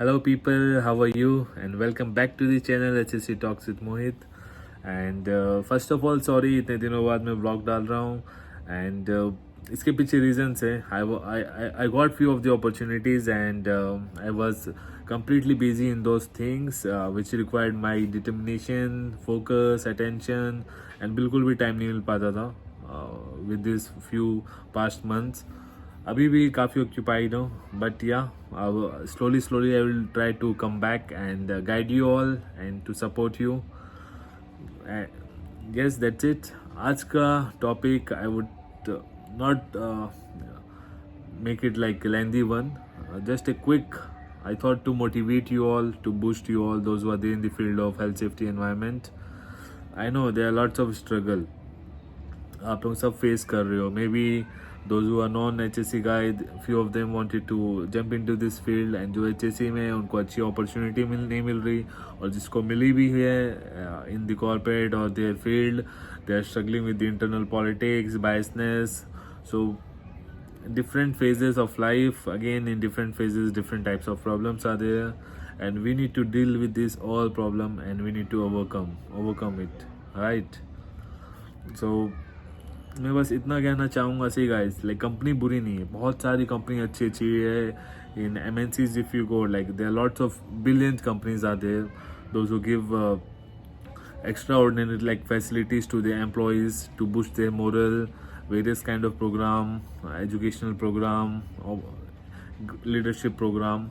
Hello, people. How are you? And welcome back to the channel HSC Talks with Mohit. And first of all, sorry इतने दिनों बाद मैं blog डाल रहा हूँ. And इसके पीछे रीजंस है. I got few of the opportunities and I was completely busy in those things which required my determination, focus, attention, and बिल्कुल भी टाइम नहीं मिल पाता था with these few past months. अभी भी काफ़ी ऑक्यूपाइड हूँ but yeah slowly I will try to come back and guide you all and to support you. Yes that's it. आज का topic I would not make it like a lengthy one, just a quick. I thought to motivate you all, to boost you all, those who are there in the field of health, safety, environment. I know there are lots of struggle. आप लोग सब face कर रहे हो. May be those who are non HSC guy, few of them wanted to jump into this field, and जो HSC में उनको अच्छी अपॉर्चुनिटी नहीं मिल रही, और जिसको मिली भी है in the corporate or their field, they are struggling with the internal politics, biasness. So different phases of life, again in different phases different types of problems are there, and we need to deal with this all problem and we need to overcome it, right? So मैं बस इतना कहना चाहूँगा. See guys, like company बुरी नहीं है, बहुत सारी कंपनी अच्छी अच्छी है in MNCs. If you go, like there are lots of billions companies are there, those who give extraordinary like facilities to their employees to boost their morale, various kind of program, educational program or leadership program.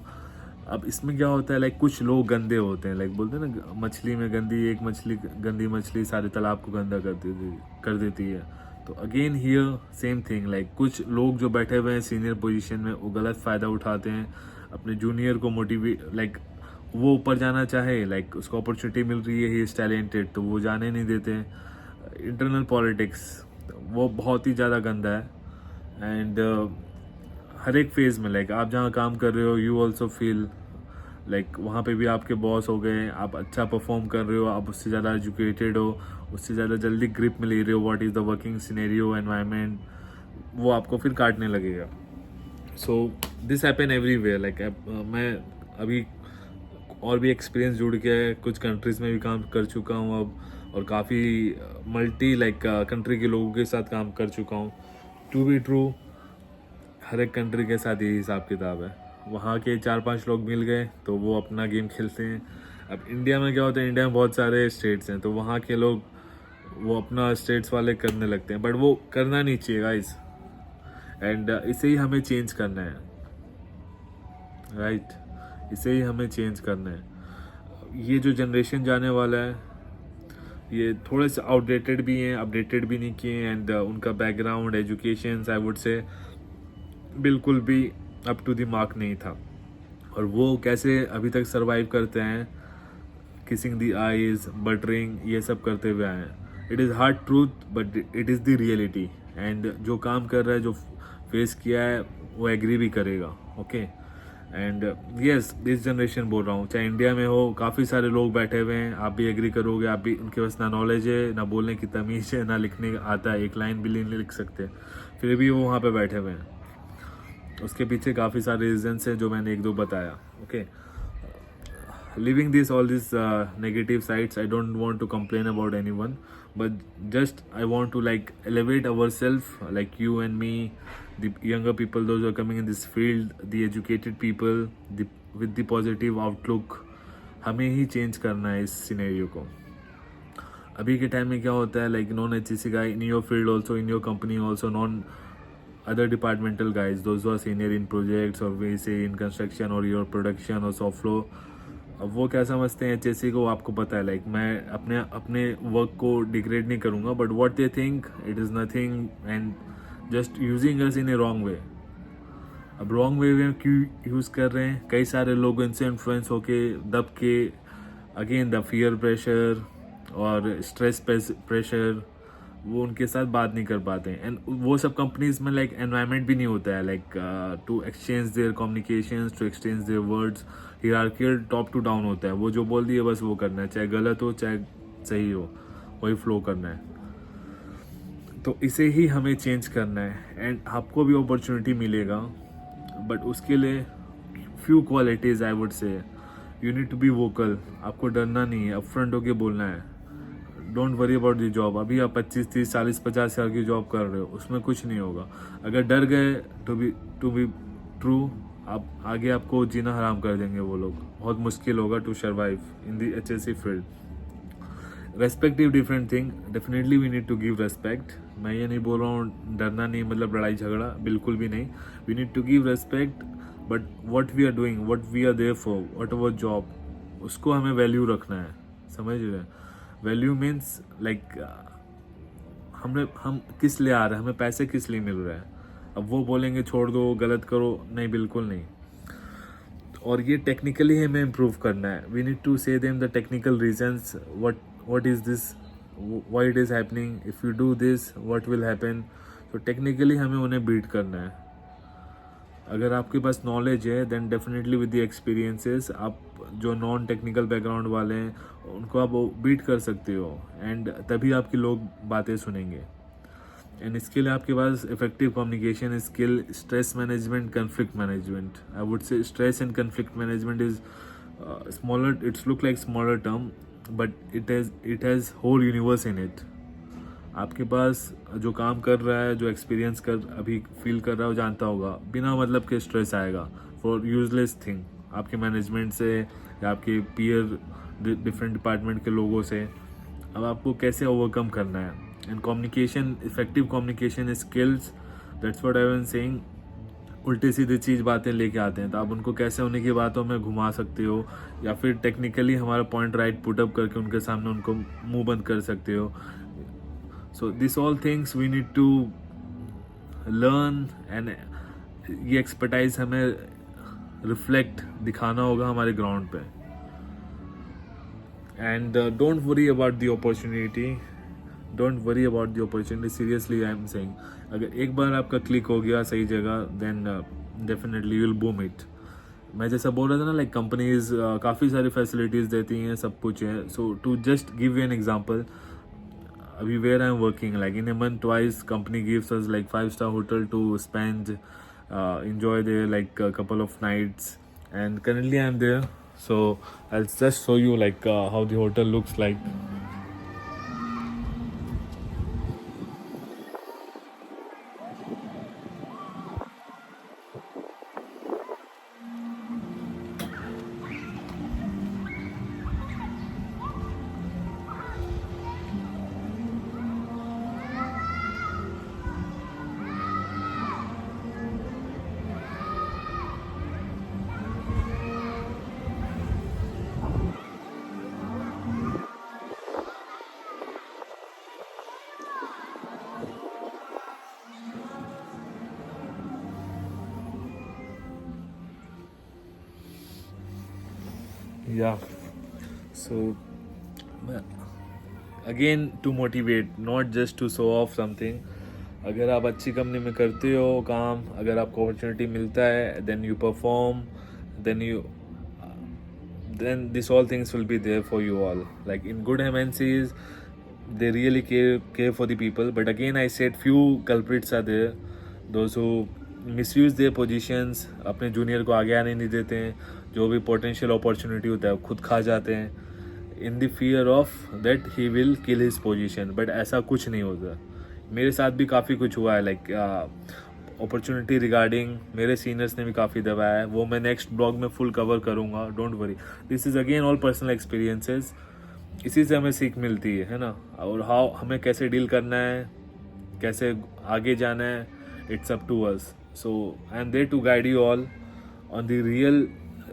अब इसमें क्या होता है, like कुछ लोग गंदे होते हैं, लाइक बोलते हैं ना मछली में गंदी, एक मछली गंदी मछली सारे तालाब को गंदा कर देती है. तो again here same thing, like कुछ लोग जो बैठे हुए हैं सीनियर पोजीशन में, वो गलत फ़ायदा उठाते हैं अपने जूनियर को मोटिवेट, लाइक वो ऊपर जाना चाहे, लाइक उसको अपॉर्चुनिटी मिल रही है, ही इज़ टैलेंटेड, तो वो जाने नहीं देते हैं. इंटरनल पॉलिटिक्स वो बहुत ही ज़्यादा गंदा है. एंड हर एक फेज़ में, लाइक आप जहाँ काम कर रहे हो, यू ऑल्सो फील लाइक वहाँ पे भी आपके बॉस हो गए, आप अच्छा परफॉर्म कर रहे हो, आप उससे ज़्यादा एजुकेटेड हो, उससे ज़्यादा जल्दी ग्रिप में ले रहे हो what is the working scenario environment, वो आपको फिर काटने लगेगा. So this happen everywhere. Like मैं अभी और भी एक्सपीरियंस जुड़ के कुछ कंट्रीज़ में भी काम कर चुका हूँ अब, और काफ़ी मल्टी लाइक कंट्री के लोगों के साथ काम कर चुका हूँ. टू बी ट्रू, हर एक कंट्री के साथ यही हिसाब किताब है. वहाँ के 4-5 लोग मिल गए तो वो अपना गेम खेलते हैं. अब इंडिया में क्या होता है, इंडिया में बहुत सारे स्टेट्स हैं, तो वहाँ के लोग वो अपना स्टेट्स वाले करने लगते हैं, बट वो करना नहीं चाहिए गाइस. एंड इसे ही हमें चेंज करना है, राइट? इसे ही हमें चेंज करना है. ये जो जनरेशन जाने वाला है, ये थोड़े से आउटडेटेड भी हैं, अपडेटेड भी नहीं किए, एंड उनका बैकग्राउंड एजुकेशन आई वुड से बिल्कुल भी अप टू द मार्क नहीं था. और वो कैसे अभी तक सरवाइव करते हैं, किसिंग द आईज, बटरिंग, ये सब करते हुए आए हैं. It is hard truth but it is the reality. And जो काम कर रहा है, जो फेस किया है, वो एग्री भी करेगा. Okay. And yes, this generation बोल रहा हूँ, चाहे इंडिया में हो, काफ़ी सारे लोग बैठे हुए हैं, आप भी एग्री करोगे. आप भी, उनके पास ना नॉलेज है, ना बोलने की तमीज़ है, ना लिखने आता है, एक लाइन भी नहीं लिख सकते, फिर भी वो वहाँ पे बैठे हुए हैं. उसके पीछे काफ़ी सारे रीजंस हैं जो मैंने एक दो बताया. Okay. Leaving this all these negative sides, I don't want to complain about anyone, but just I want to like elevate ourselves, like you and me, the younger people, those who are coming in this field, the educated people, with the positive outlook. हमें ही change करना है इस scenario को. अभी के time में क्या होता है, like non HSC guy in your field also, in your company also, non other departmental guys, those who are senior in projects or we say in construction or your production or soft flow, अब वो क्या समझते हैं HSC को, आपको पता है. Like मैं अपने वर्क को डिग्रेड नहीं करूँगा, but what they think it is nothing and just using us in A wrong way. अब रॉन्ग वे में क्यों यूज़ कर रहे हैं, कई सारे लोग इनसे इन्फ्लुएंस होके दब के, अगेन द फियर प्रेशर और स्ट्रेस प्रेशर, वो उनके साथ बात नहीं कर पाते हैं. एंड वो सब कंपनीज में लाइक एनवायरनमेंट भी नहीं होता है, like to exchange their communications, to exchange their words. Hierarchical top to down होता है, वो जो बोल दिए बस वो करना है, चाहे गलत हो चाहे सही हो, वही फ्लो करना है. तो इसे ही हमें चेंज करना है. एंड आपको भी अपॉर्चुनिटी मिलेगा, बट उसके लिए few qualities I would say. You need to be vocal. आपको डरना नहीं है, अपफ्रंट होके बोलना है. Don't worry about the job. अभी आप 25, 30, 40, 50 साल की जॉब कर रहे हो, उसमें कुछ नहीं होगा. अगर डर गए टू बी ट्रू, आप आगे आपको जीना हराम कर देंगे वो लोग. बहुत मुश्किल होगा to survive in the HSC field. Respective different thing. Definitely we need to give respect. मैं ये नहीं बोल रहा हूँ डरना नहीं मतलब लड़ाई झगड़ा, बिल्कुल भी नहीं. We need to give respect, but what we are doing, what we are there for, what our job, उसको हमें वैल्यू रखना है. समझ रहे हैं? वैल्यू मीन्स लाइक हम किस लिए आ रहे हैं, हमें पैसे किस लिए मिल रहे हैं. अब वो बोलेंगे छोड़ दो, गलत करो, नहीं, बिल्कुल नहीं. और ये टेक्निकली हमें इम्प्रूव करना है. वी नीड टू से them the technical reasons, what is this, why it is happening, if you do this what will happen. तो टेक्निकली हमें उन्हें बीट करना है. अगर आपके पास नॉलेज है then definitely with the experiences आप जो नॉन टेक्निकल बैकग्राउंड वाले हैं उनको आप बीट कर सकते हो. एंड तभी आपके लोग बातें सुनेंगे. एंड इसके लिए आपके पास effective communication skill, stress management, conflict management. I would say stress and conflict management is smaller, it's look like smaller term, but it has whole universe in it. आपके पास जो काम कर रहा है, जो एक्सपीरियंस कर अभी फील कर रहा है, वो जानता होगा बिना मतलब के स्ट्रेस आएगा फॉर यूजलेस थिंग आपके मैनेजमेंट से या आपके पीयर डिफरेंट डिपार्टमेंट के लोगों से. अब आपको कैसे ओवरकम करना है. And communication, effective communication skills, that's what I am saying. उल्टी सीधी चीज़ बातें लेके आते हैं तो आप उनको कैसे उन्हीं की बातों में घुमा सकते हो, या फिर टेक्निकली हमारा पॉइंट राइट पुटअप करके उनके सामने उनको मुंह बंद कर सकते हो. So this all things we need to learn. And ये एक्सपर्टाइज हमें रिफ्लेक्ट दिखाना होगा हमारे ग्राउंड पे. And don't worry about the opportunity. Don't worry about the opportunity. Seriously I am saying, अगर एक बार आपका क्लिक हो गया सही जगह then definitely you will boom it. मैं जैसा बोल रहा था ना, लाइक कंपनीज काफ़ी सारी फैसिलिटीज़ देती हैं, सब कुछ है. So to just give you an example, अभी where I am working, like in a month twice company gives us like 5-star hotel to spend, enjoy there like a couple of nights. And currently I am there, so I'll just show you like how the hotel looks like. Yeah, so again to motivate, not just to show off something. अगर आप अच्छी company में करते हो काम, अगर आपको opportunity मिलता है, then you perform, then this all things will be there for you all. Like in good MNCs, they really care for the people. But again, I said few culprits are there. Those who misuse their positions, अपने junior को आगे आने नहीं देते हैं. जो भी potential opportunity होता है खुद खा जाते हैं in the fear of that he will kill his position. But ऐसा कुछ नहीं होता. मेरे साथ भी काफ़ी कुछ हुआ है. लाइक अपॉर्चुनिटी रिगार्डिंग मेरे सीनियर्स ने भी काफ़ी दबाया है. वो मैं नेक्स्ट ब्लॉग में फुल कवर करूँगा. Don't worry, this is again all personal experiences. इसी से हमें सीख मिलती है ना. और हाउ हमें कैसे डील करना है, कैसे आगे जाना है, it's up to us. So I am there to guide you all on the real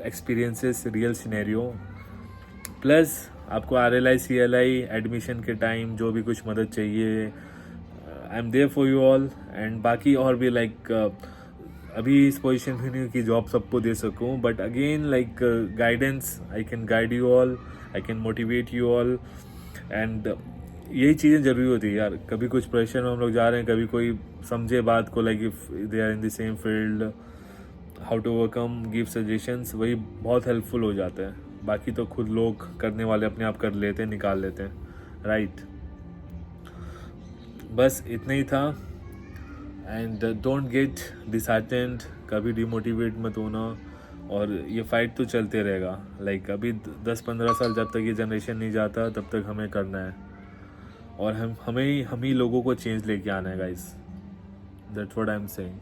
experiences, real scenario. Plus आपको RLI CLI एडमिशन के टाइम जो भी कुछ मदद चाहिए, I am there for you all. And बाकी और भी लाइक अभी इस पोजीशन में नहीं कि जॉब सबको दे सकूं, but again like guidance, I can guide you all, I can motivate you all. And यही चीज़ें ज़रूरी होती है यार. कभी कुछ प्रेशर में हम लोग जा रहे हैं, कभी कोई समझे बात को, like if they are in the same field, how to overcome, give suggestions, वही बहुत हेल्पफुल हो जाता है. बाकी तो खुद लोग करने वाले अपने आप कर लेते हैं, निकाल लेते हैं, राइट. बस इतना ही था. एंड डोंट गेट डिसहार्टेंड, कभी डिमोटिवेट मत होना. और ये फाइट तो चलते रहेगा. लाइक अभी 10-15 साल जब तक ये जनरेशन नहीं जाता तब तक हमें करना है, और हम ही लोगों को चेंज लेके आना है guys. That's what I am saying.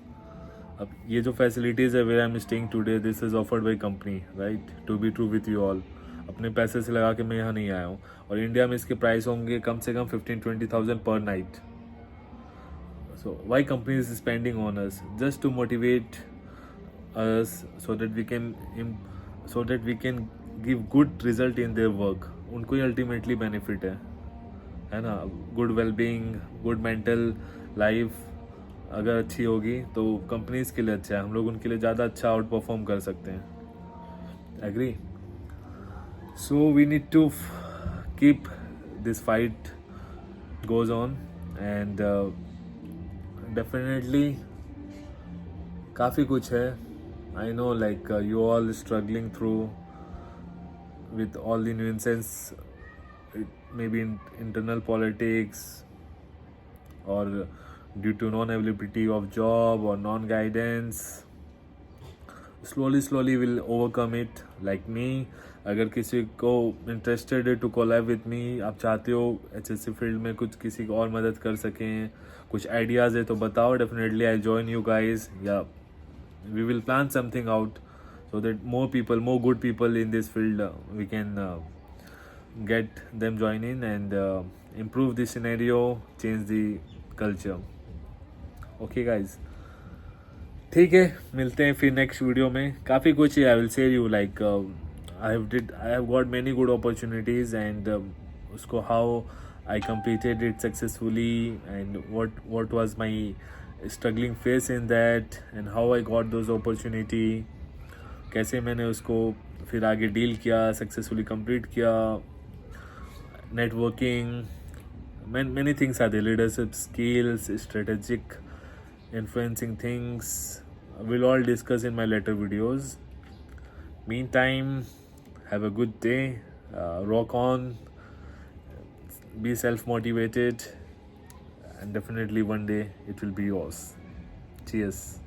अब ये जो फैसिलिटीज़ है where I am staying today, this is offered by company, right, to be true with you all. अपने पैसे से लगा के मैं यहाँ नहीं आया हूँ. और इंडिया में इसके प्राइस होंगे कम से कम 15-20,000 पर night. So why company is spending on us just to motivate us so that we can give good result in their work. उनको ही अल्टीमेटली बेनिफिट है ना. Good wellbeing, good mental life अगर अच्छी होगी तो कंपनीज के लिए अच्छा है. हम लोग उनके लिए ज़्यादा अच्छा आउट परफॉर्म कर सकते हैं. Agree. So we need to keep this fight goes on, and definitely काफ़ी कुछ है. I know, like you all struggling through with all the nuisance, maybe internal politics, or due to non-availability of job or non-guidance. Slowly we'll overcome it. Like me, अगर किसी को interested है to collab with me, आप चाहते हो HSC field में कुछ किसी को और मदद कर सकें, कुछ आइडियाज़ है तो बताओ. Definitely I join you guys. या we will plan something out so that more good people in this field, we can get them join in and improve the scenario, change the culture. Okay guys, ठीक है, मिलते हैं फिर next video में. काफ़ी कुछ है, I will share you. Like I have got many good opportunities, and उसको how I completed it successfully, and what was my struggling phase in that, and how I got those opportunity, कैसे मैंने उसको फिर आगे deal किया, successfully complete किया. Networking, many things are there, leadership skills, strategic influencing things, we'll all discuss in my later videos. Meantime, have a good day, rock on, be self-motivated, and definitely one day it will be yours. Cheers.